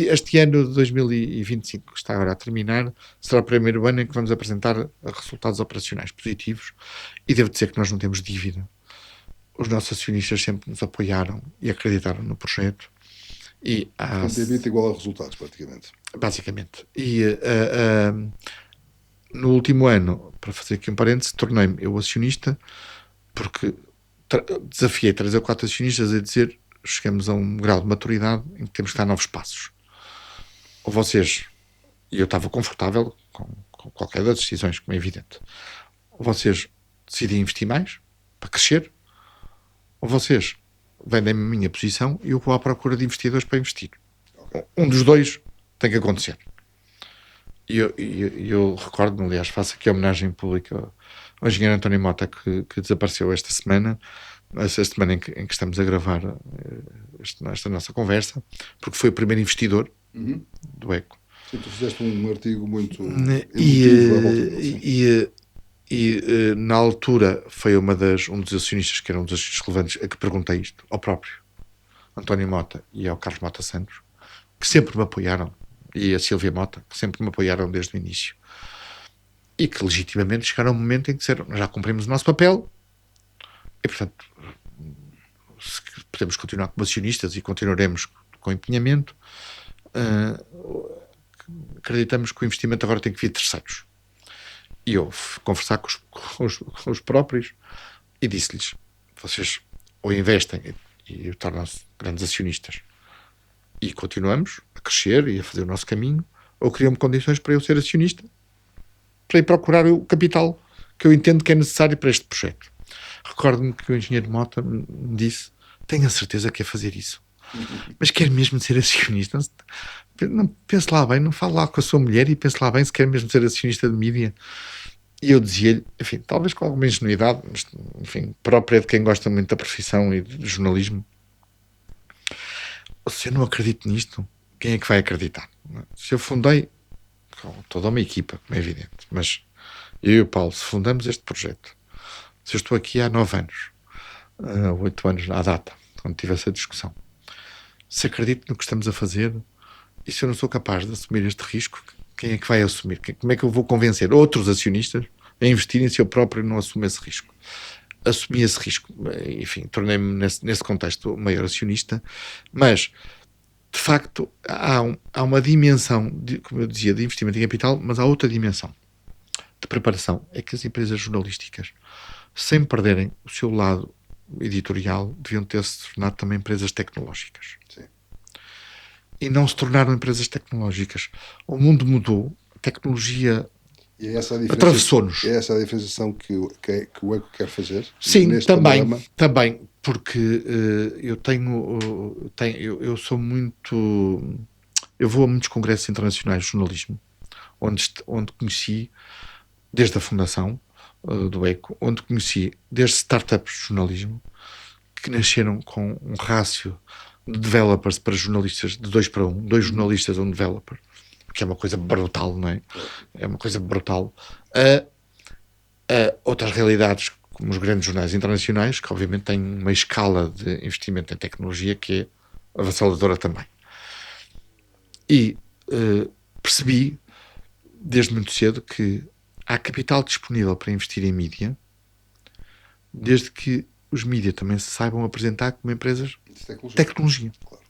Este ano de 2025, que está agora a terminar, será o primeiro ano em que vamos apresentar resultados operacionais positivos. E devo dizer que nós não temos dívida. Os nossos acionistas sempre nos apoiaram e acreditaram no projeto. Portanto, EBITDA igual a resultados, praticamente. Basicamente. No último ano, para fazer aqui um parênteses, tornei-me eu acionista, porque desafiei 3 ou 4 acionistas a dizer: chegamos a um grau de maturidade em que temos que dar novos passos. Ou vocês, e eu estava confortável com qualquer das decisões, como é evidente, ou vocês decidem investir mais para crescer, ou vocês vendem-me a minha posição e eu vou à procura de investidores para investir. Um dos dois tem que acontecer. E eu recordo-me, aliás, faço aqui a homenagem pública ao engenheiro António Mota, que desapareceu esta semana em que estamos a gravar esta nossa conversa, porque foi o primeiro investidor do ECO. Sim, tu fizeste um artigo muito e na altura foi um dos acionistas, que eram um dos acionistas relevantes, a que perguntei isto ao próprio António Mota e ao Carlos Mota Santos, que sempre me apoiaram, e a Silvia Mota, que sempre me apoiaram desde o início, e que legitimamente chegaram a um momento em que disseram: já cumprimos o nosso papel e, portanto, podemos continuar como acionistas e continuaremos com empenhamento. Acreditamos que o investimento agora tem que vir de terceiros. E eu fui conversar com os próprios e disse-lhes: vocês ou investem e tornam-se grandes acionistas e continuamos a crescer e a fazer o nosso caminho, ou criam-me condições para eu ser acionista, para ir procurar o capital que eu entendo que é necessário para este projeto. Recordo-me que o engenheiro Mota me disse: tenho a certeza que é fazer isso. Mas quer mesmo ser acionista? Não, pense lá bem, não fale lá com a sua mulher e pense lá bem se quer mesmo ser acionista de mídia. E eu dizia-lhe, enfim, talvez com alguma ingenuidade, mas, enfim, própria de quem gosta muito da profissão e do jornalismo: se eu não acredito nisto, quem é que vai acreditar? Se eu fundei com toda uma equipa, como é evidente, mas eu e o Paulo, se fundamos este projeto, se eu estou aqui há 9 anos, 8 anos à data, quando tive essa discussão, se acredito no que estamos a fazer, e se eu não sou capaz de assumir este risco, quem é que vai assumir? Como é que eu vou convencer outros acionistas a investirem se eu próprio não assumo esse risco? Assumi esse risco, enfim, tornei-me nesse contexto o maior acionista, mas de facto há uma dimensão, como eu dizia, de investimento em capital, mas há outra dimensão de preparação, é que as empresas jornalísticas, sem perderem o seu lado editorial, deviam ter-se tornado também empresas tecnológicas. Sim. E não se tornaram empresas tecnológicas. O mundo mudou, a tecnologia atravessou-nos. É essa a diferenciação que o ECO quer fazer? Sim, também, porque eu sou muito... Eu vou a muitos congressos internacionais de jornalismo, onde conheci, desde a fundação do ECO, onde conheci desde startups de jornalismo, que nasceram com um rácio de developers para jornalistas de 2 para 1, 2 jornalistas a um developer, que é uma coisa brutal, não é? É uma coisa brutal. Outras realidades, como os grandes jornais internacionais, que obviamente têm uma escala de investimento em tecnologia que é avassaladora também. E percebi, desde muito cedo, que há capital disponível para investir em mídia, desde que os mídia também se saibam apresentar como empresas de tecnologia. Claro.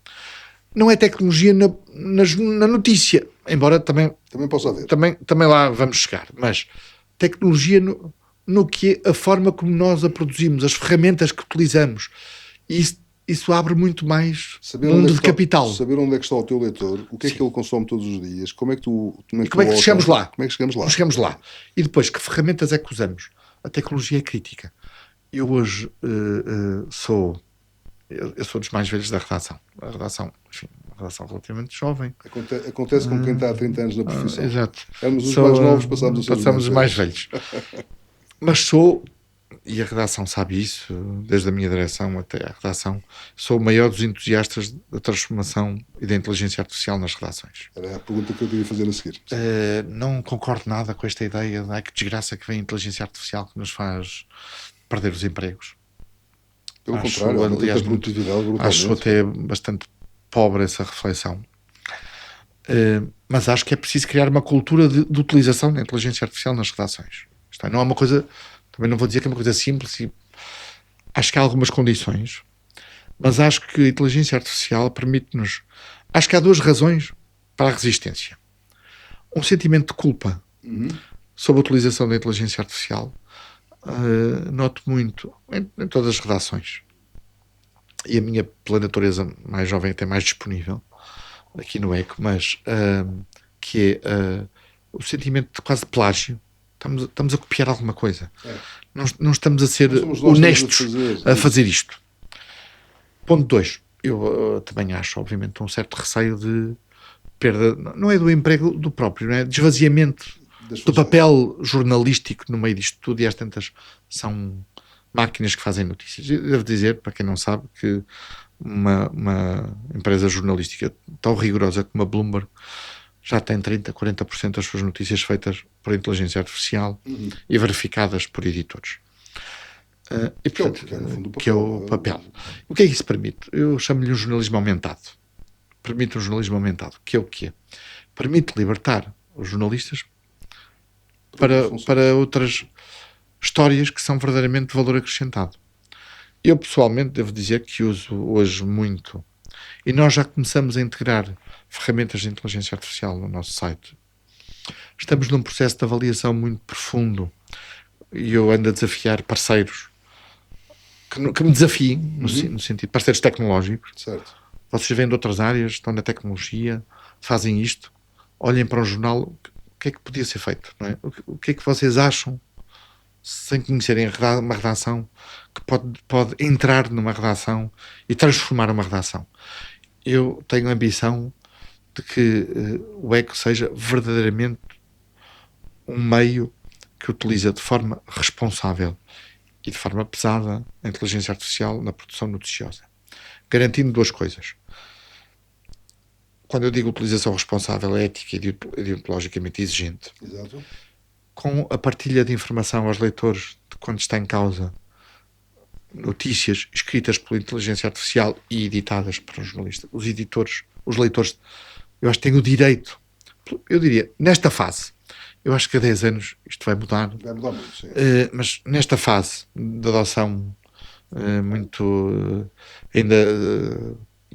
Não é tecnologia na notícia, embora também possa haver. Também lá vamos chegar, mas tecnologia no que é a forma como nós a produzimos, as ferramentas que utilizamos. E isso abre muito mais mundo de capital. Saber onde é que está o teu leitor, o que é que ele consome todos os dias, como é que chegamos lá? Como é que chegamos lá? Chegamos lá. E depois, que ferramentas é que usamos? A tecnologia é crítica. Eu hoje sou dos mais velhos da redação. A redação, enfim, uma redação relativamente jovem. Acontece com quem está há 30 anos na profissão. Exato. Éramos os mais novos, passamos os mais velhos. Mas e a redação sabe isso, desde a minha direção até a redação, sou o maior dos entusiastas da transformação e da inteligência artificial nas redações. Era a pergunta que eu queria fazer a seguir. Não concordo nada com esta ideia de que desgraça que vem a inteligência artificial que nos faz perder os empregos. Pelo contrário, aliás, produtividade acho até bastante pobre essa reflexão. Mas acho que é preciso criar uma cultura de utilização da inteligência artificial nas redações. Isto não é uma coisa, também não vou dizer que é uma coisa simples, acho que há algumas condições, mas acho que a inteligência artificial permite-nos, acho que há duas razões para a resistência. Um sentimento de culpa sobre a utilização da inteligência artificial. Noto muito em todas as redações, e a minha, pela natureza mais jovem, até mais disponível aqui no ECO, mas que é o sentimento de quase plágio. Estamos a copiar alguma coisa. Não estamos a ser honestos a fazer isto. Ponto 2. Eu também acho, obviamente, um certo receio de perda, não é do emprego do próprio, não é? De esvaziamento do papel jornalístico no meio disto tudo, e às tantas são máquinas que fazem notícias. Eu devo dizer, para quem não sabe, que uma empresa jornalística tão rigorosa como a Bloomberg já tem 30%, 40% das suas notícias feitas por inteligência artificial e verificadas por editores. E, portanto, que é o papel. O que é que isso permite? Eu chamo-lhe um jornalismo aumentado. Permite um jornalismo aumentado. Que é o quê? Permite libertar os jornalistas para outras histórias que são verdadeiramente de valor acrescentado. Eu, pessoalmente, devo dizer que uso hoje muito, e nós já começamos a integrar ferramentas de inteligência artificial no nosso site. Estamos num processo de avaliação muito profundo, e eu ando a desafiar parceiros que me desafiem, no sentido, parceiros tecnológicos. Certo. Vocês vêm de outras áreas, estão na tecnologia, fazem isto, olhem para um jornal, o que é que podia ser feito? Não é? O que é que vocês acham, sem conhecerem uma redação, que pode entrar numa redação e transformar uma redação? Eu tenho a ambição de que o ECO seja verdadeiramente um meio que utiliza de forma responsável e de forma pesada a inteligência artificial na produção noticiosa, garantindo duas coisas. Quando eu digo utilização responsável, é ética e ideologicamente exigente. Exato. Com a partilha de informação aos leitores de quando está em causa notícias escritas pela inteligência artificial e editadas por um jornalista. Os editores, os leitores, eu acho que têm o direito, eu diria, nesta fase, eu acho que há 10 anos isto vai mudar. Vai mudar muito, sim. Mas nesta fase de adoção muito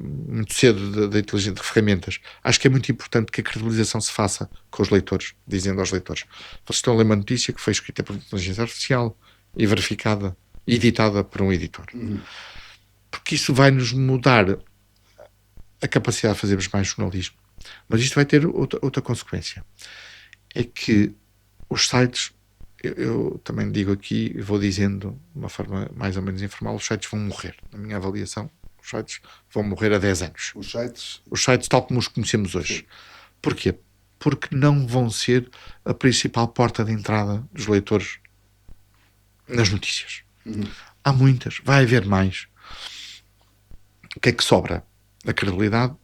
muito cedo da inteligência de ferramentas, acho que é muito importante que a credibilização se faça com os leitores, dizendo aos leitores: vocês estão a ler uma notícia que foi escrita por inteligência artificial e verificada e editada por um editor. Porque isso vai nos mudar a capacidade de fazermos mais jornalismo. Mas isto vai ter outra consequência. É que os sites, eu também digo aqui, vou dizendo de uma forma mais ou menos informal, os sites vão morrer. Na minha avaliação, os sites vão morrer há 10 anos. Os sites tal como os conhecemos hoje. Sim. Porquê? Porque não vão ser a principal porta de entrada dos leitores nas notícias. Há muitas, vai haver mais. O que é que sobra? A credibilidade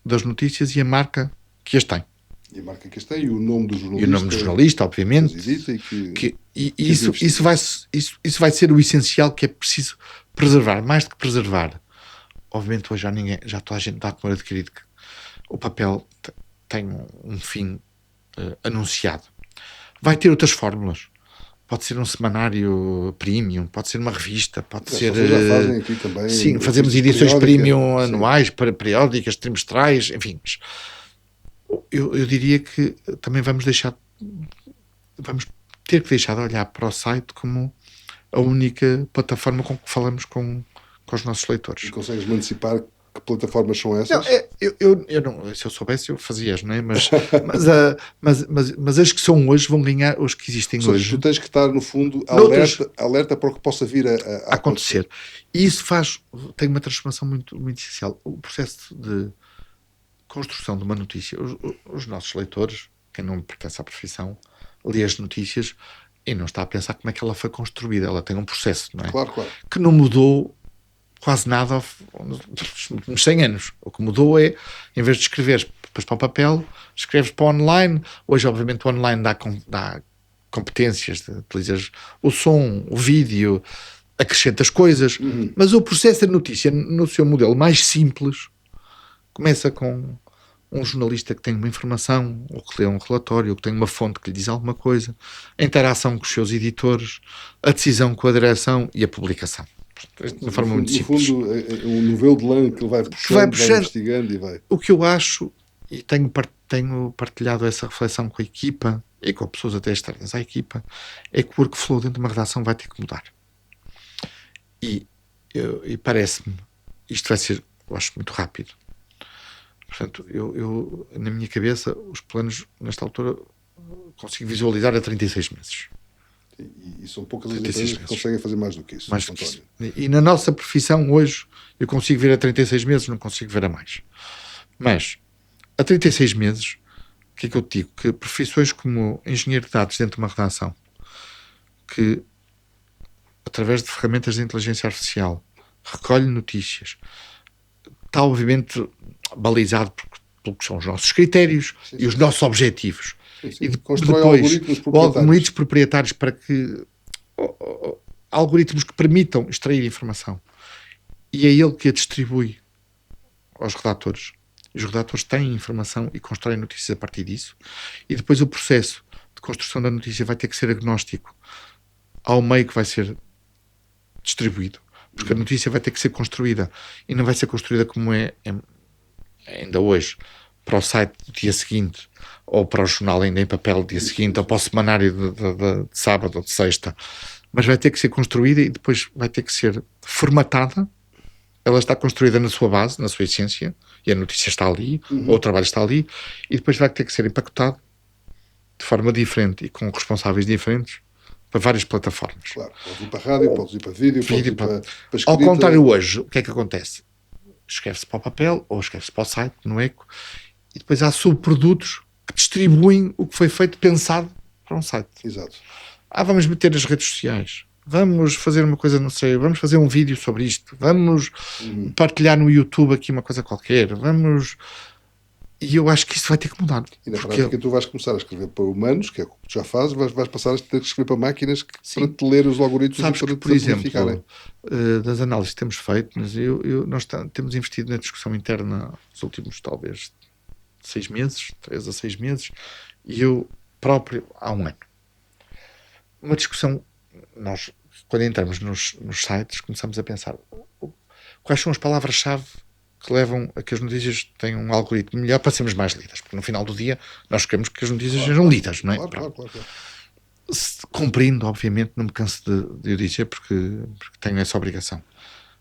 das notícias e a marca que as tem. E a marca que este tem, e o nome do E jornalista. o nome do jornalista, obviamente. Edita e Isso vai ser o essencial que é preciso preservar. Mais do que preservar, obviamente hoje já toda a gente dá como adquirido que o papel tem um fim anunciado. Vai ter outras fórmulas. Pode ser um semanário premium, pode ser uma revista, pode ser... Vocês já fazem aqui também. Sim, fazemos edições premium anuais, periódicas, trimestrais, enfim. Eu diria que também vamos ter que deixar de olhar para o site como a única plataforma com que falamos com os nossos leitores. E consegues-me antecipar que plataformas são essas? Não, eu não, se eu soubesse eu fazia-as, não é? Mas as que são hoje vão ganhar, os que existem hoje. Tu tens que estar, no fundo, alerta para o que possa vir a acontecer. E isso tem uma transformação muito, muito essencial. O processo de construção de uma notícia, os nossos leitores, quem não pertence à profissão, lê as notícias e não está a pensar como é que ela foi construída. Ela tem um processo, não é? Claro. Que não mudou quase nada nos 100 anos. O que mudou é, em vez de escreveres depois para o papel, escreves para o online. Hoje, obviamente, o online dá competências, utilizas o som, o vídeo, acrescentas coisas, mas o processo da notícia, no seu modelo mais simples, começa com um jornalista que tem uma informação, ou que lê um relatório, ou que tem uma fonte que lhe diz alguma coisa, a interação com os seus editores, a decisão com a direção e a publicação. De uma forma muito simples. No fundo, um novelo de lã que ele vai puxando, vai investigando e vai... O que eu acho, e tenho partilhado essa reflexão com a equipa, e com pessoas até externas à equipa, é que o workflow dentro de uma redação vai ter que mudar. E parece-me, isto vai ser, eu acho, muito rápido. Portanto, eu na minha cabeça, os planos, nesta altura, consigo visualizar a 36 meses. E são poucas as empresas que conseguem fazer mais do que isso. E na nossa profissão, hoje, eu consigo ver a 36 meses, não consigo ver a mais. Mas, a 36 meses, o que é que eu te digo? Que profissões como engenheiro de dados dentro de uma redação, que, através de ferramentas de inteligência artificial, recolhe notícias, está, obviamente, balizado pelo que são os nossos critérios e os nossos objetivos. Sim. E constrói depois algoritmos proprietários para que algoritmos que permitam extrair informação, e é ele que a distribui aos redatores. Os redatores têm informação e constroem notícias a partir disso, e depois o processo de construção da notícia vai ter que ser agnóstico ao meio que vai ser distribuído, porque a notícia vai ter que ser construída, e não vai ser construída como é ainda hoje, para o site do dia seguinte, ou para o jornal ainda em papel do dia seguinte, ou para o semanário de sábado ou de sexta, mas vai ter que ser construída e depois vai ter que ser formatada. Ela está construída na sua base, na sua essência, e a notícia está ali, ou o trabalho está ali, e depois vai ter que ser empacotado de forma diferente e com responsáveis diferentes para várias plataformas. Claro, pode ir para a rádio, pode ir para vídeo, pode ir para escrita. Ao contrário, hoje, o que é que acontece? Escreve-se para o papel ou escreve-se para o site, no Eco, e depois há subprodutos que distribuem o que foi feito pensado para um site. Exato. Vamos meter nas redes sociais, vamos fazer uma coisa, não sei, vamos fazer um vídeo sobre isto, vamos partilhar no YouTube aqui uma coisa qualquer, e eu acho que isso vai ter que mudar. E na prática tu vais começar a escrever para humanos, que é o que tu já fazes, vais passar a ter que escrever para máquinas para te ler os algoritmos. Sabes e para que, por exemplo, simplificarem. Das análises que temos feito, mas nós temos investido na discussão interna nos últimos, talvez, 6 meses, 3 a 6 meses, e eu próprio há um ano. Uma discussão, nós, quando entramos nos sites, começamos a pensar quais são as palavras-chave que levam a que as notícias tenham um algoritmo melhor para sermos mais lidas, porque no final do dia nós queremos que as notícias sejam lidas, não é? Claro. Cumprindo, obviamente, não me canso de eu dizer, porque tenho essa obrigação.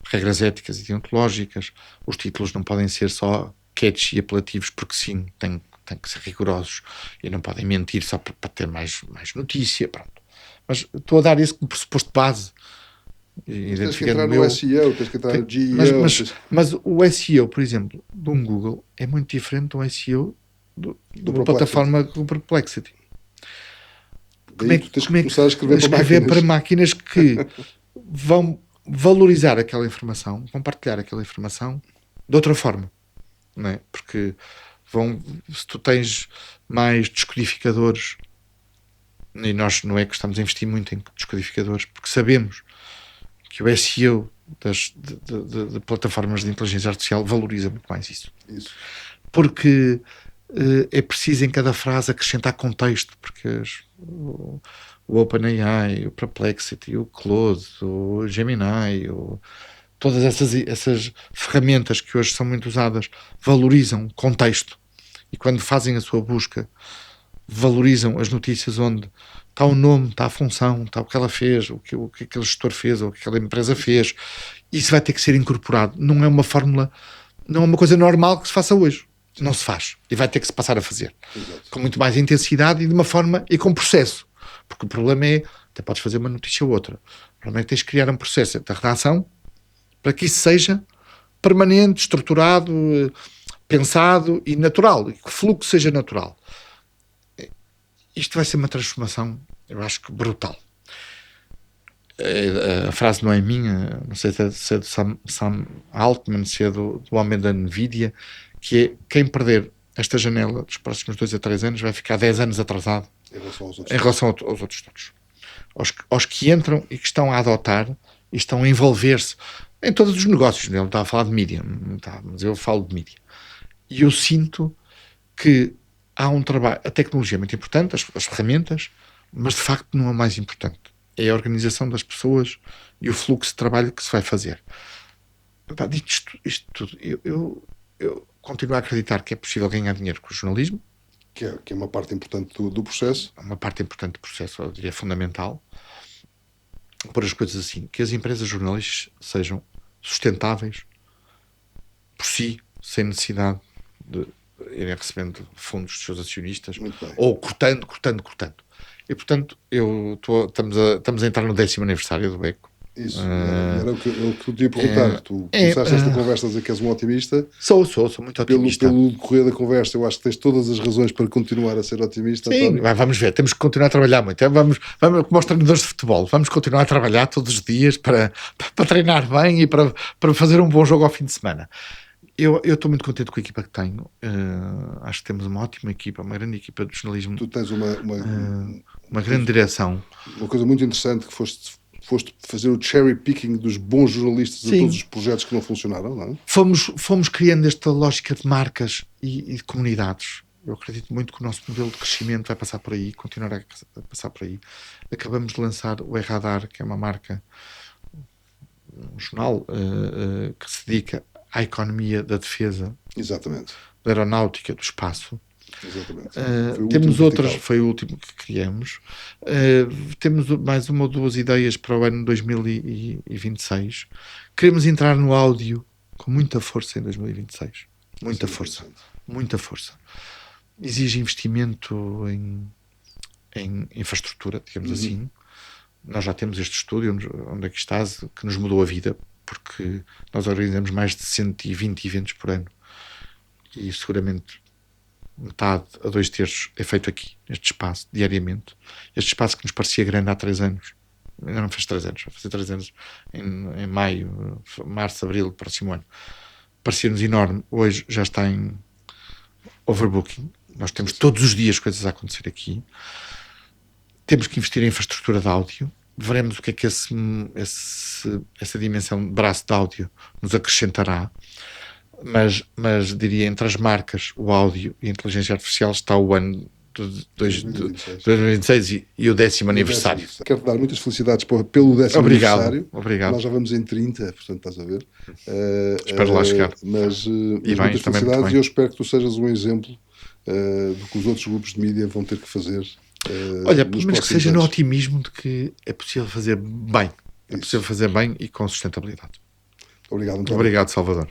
Regras éticas e deontológicas, os títulos não podem ser só catchy e apelativos, porque sim, têm que ser rigorosos e não podem mentir só para ter mais notícia, pronto. Mas estou a dar isso como pressuposto de base. Tens que entrar no SEO, tens que entrar no GEO. Mas o SEO, por exemplo, de um Google é muito diferente do SEO de uma plataforma como Perplexity. Como é que começar a escrever para máquinas que vão valorizar aquela informação, vão partilhar aquela informação de outra forma, não é? Porque se tu tens mais descodificadores, e nós no ECO estamos a investir muito em descodificadores, porque sabemos que o SEO de plataformas de inteligência artificial valoriza muito mais isso. Porque é preciso em cada frase acrescentar contexto, porque o OpenAI, o Perplexity, o Claude, o Gemini, todas essas ferramentas que hoje são muito usadas valorizam contexto, e quando fazem a sua busca valorizam as notícias onde está o nome, está a função, está o que ela fez, o que aquele gestor fez, ou o que aquela empresa fez. Isso vai ter que ser incorporado. Não é uma fórmula, não é uma coisa normal que se faça hoje. Não se faz. E vai ter que se passar a fazer. Exato. Com muito mais intensidade e de uma forma e com processo. Porque o problema é, até podes fazer uma notícia ou outra. O problema é que tens que criar um processo da redação para que isso seja permanente, estruturado, pensado e natural. E que o fluxo seja natural. Isto vai ser uma transformação, eu acho que brutal. A frase não é minha, não sei se é do Sam Altman, se é do homem da Nvidia, que é: quem perder esta janela dos próximos 2 a 3 anos vai ficar 10 anos atrasado em relação aos outros todos. Aos que entram e que estão a adotar e estão a envolver-se em todos os negócios. Ele estava a falar de mídia, mas eu falo de mídia. E eu sinto que há um trabalho, a tecnologia é muito importante, as ferramentas, mas de facto não é o mais importante. É a organização das pessoas e o fluxo de trabalho que se vai fazer. Dito isto tudo, eu continuo a acreditar que é possível ganhar dinheiro com o jornalismo. Que é uma parte importante do processo. É uma parte importante do processo, eu diria fundamental. Por as coisas assim, que as empresas jornalistas sejam sustentáveis por si, sem necessidade de irem recebendo fundos dos seus acionistas, ou cortando. E, portanto, estamos a entrar no 10º aniversário do ECO. Isso, era o que eu te ia perguntar. Tu começaste esta conversa a dizer que és um otimista. Sou muito otimista. Pelo decorrer da conversa, eu acho que tens todas as razões para continuar a ser otimista. Sim, vamos ver, temos que continuar a trabalhar muito. Vamos como os treinadores de futebol, vamos continuar a trabalhar todos os dias para treinar bem e para fazer um bom jogo ao fim de semana. Eu estou muito contente com a equipa que tenho. Acho que temos uma ótima equipa, uma grande equipa de jornalismo. Tu tens uma grande direção. Uma coisa muito interessante, que foste fazer o cherry picking dos bons jornalistas. Sim. A todos os projetos que não funcionaram, não é? Fomos criando esta lógica de marcas e de comunidades. Eu acredito muito que o nosso modelo de crescimento vai passar por aí, continuar a passar por aí. Acabamos de lançar o E-Radar, que é uma marca, um jornal que se dedica à economia da defesa. Exatamente. Da aeronáutica, do espaço. Exatamente. Temos outras, foi o último que criamos. Temos mais uma ou duas ideias para o ano 2026. Queremos entrar no áudio com muita força em 2026. Muita força. Exige investimento em infraestrutura, digamos assim. Nós já temos este estúdio onde aqui estás, que nos mudou a vida, porque nós organizamos mais de 120 eventos por ano. E seguramente metade a 2/3 é feito aqui, neste espaço, diariamente. Este espaço que nos parecia grande há 3 anos, ainda não fez 3 anos, vai fazer 3 anos em maio, março, abril do próximo ano. Parecia-nos enorme, hoje já está em overbooking. Nós temos todos os dias coisas a acontecer aqui. Temos que investir em infraestrutura de áudio. Veremos o que é que essa dimensão de braço de áudio nos acrescentará. Mas diria, entre as marcas, o áudio e a inteligência artificial, está o ano de 2026 e o 10º aniversário. Quero-te dar muitas felicidades pelo 10º aniversário. Obrigado. Nós já vamos em 30, portanto estás a ver. Espero lá chegar. Mas muitas felicidades, e eu espero que tu sejas um exemplo do que os outros grupos de mídia vão ter que fazer. Olha, pelo menos que seja no otimismo de que é possível fazer bem. É possível fazer bem e com sustentabilidade. Obrigado, António. Obrigado, Salvador.